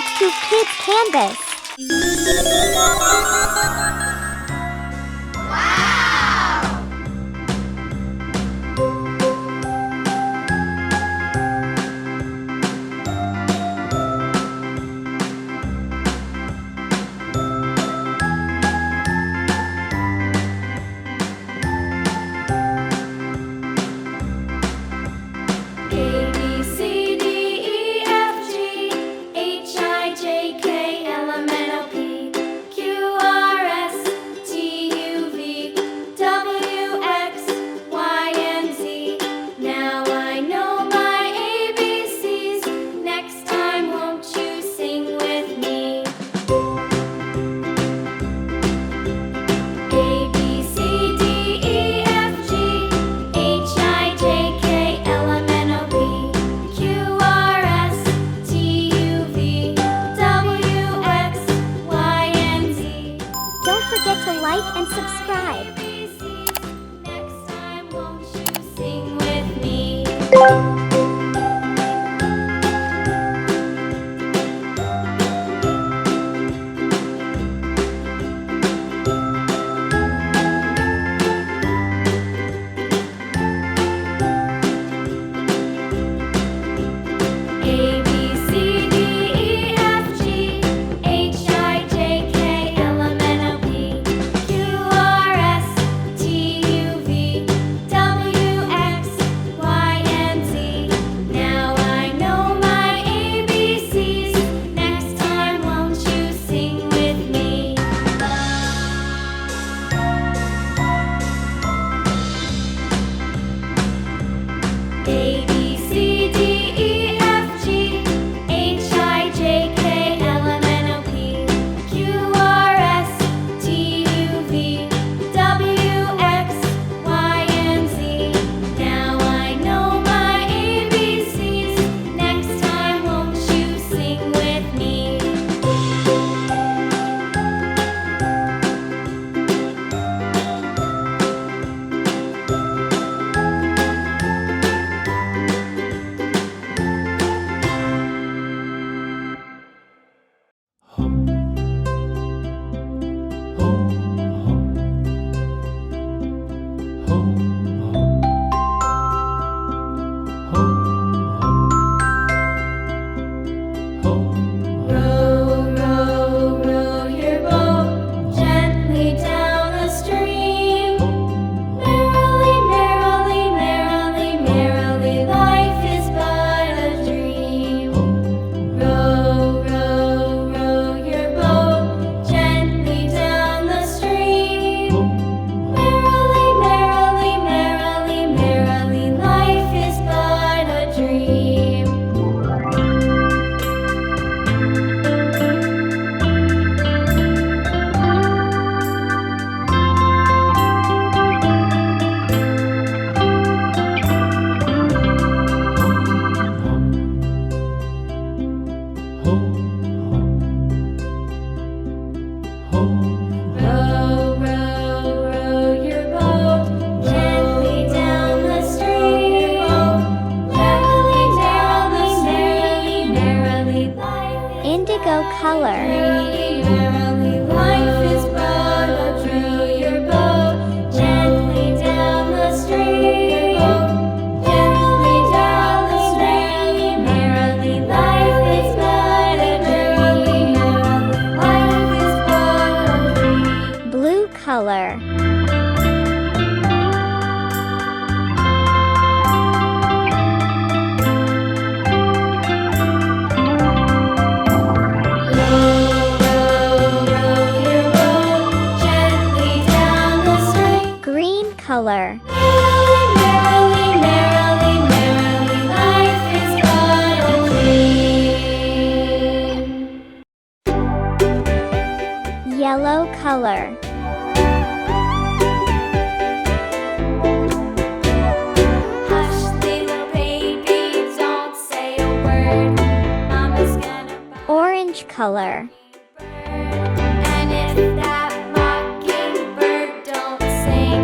to Kids Canvas. Like and subscribe. Next time, won't you sing with me? Indigo color. Life is but a dream. Your boat gently down the stream. Gently down the stream. Merrily, life is but a dream. Life is but a dream. Blue color. Color. Merrily, merrily, merrily, life is but a dream. Yellow color. Hush, little baby, don't say a word. Mama's gonna buy Orange color. a bird. And if that mockingbird don't sing,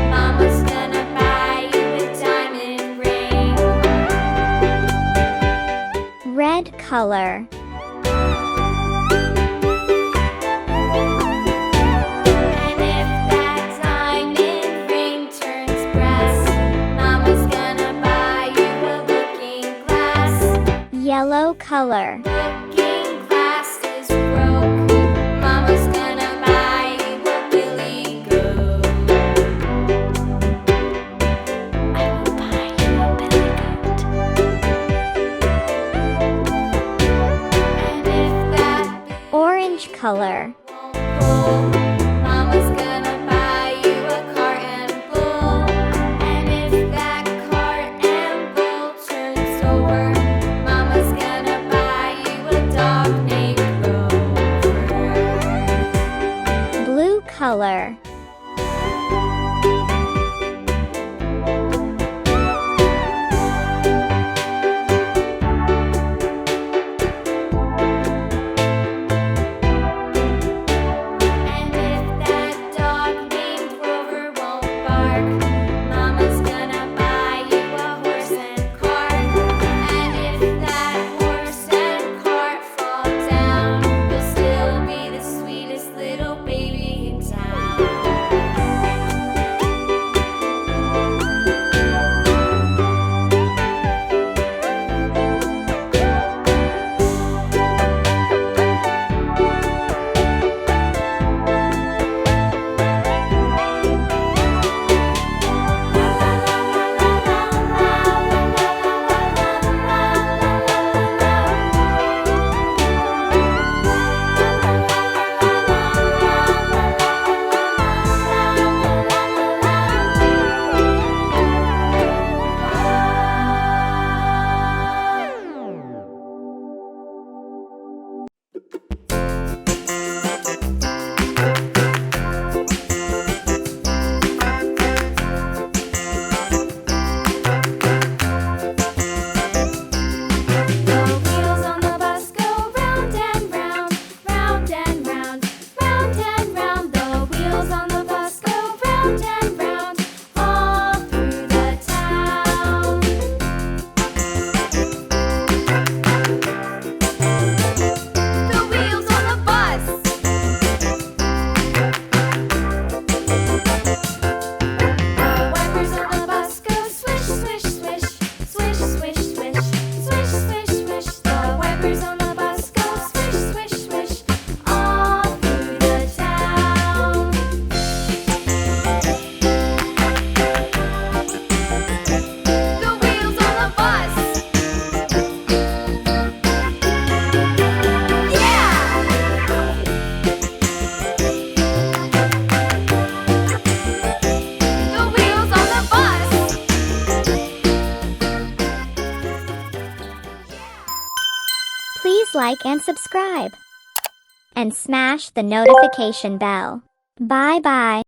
Mama's gonna buy you a diamond ring. Red color. Yellow color. Looking glass is broke. Mama's gonna buy you a billy goat. I will buy you a billy goat. And if that Orange color. Mama's gonna buy you a cart and bull. And if that cart and bull turns over, Mama's gonna buy you a dog named Rover. Blue color. And if that dog named Rover won't bark, Mama's gonna buy you a horse and cart. And if that horse and cart fall down, you'll still be the sweetest little baby in town. The wheels on the bus go round and round, round and round, round and round. The wheels on the bus go round and round, all through the town. The wheels on the bus. The wipers on the bus go swish, swish, swish, swish, swish, swish, swish, swish, swish. The wipers on the bus go swish, swish, swish, all through the town. The wheels on the bus. Yeah! The wheels on the bus. Please like and subscribe. And smash the notification bell. Bye bye.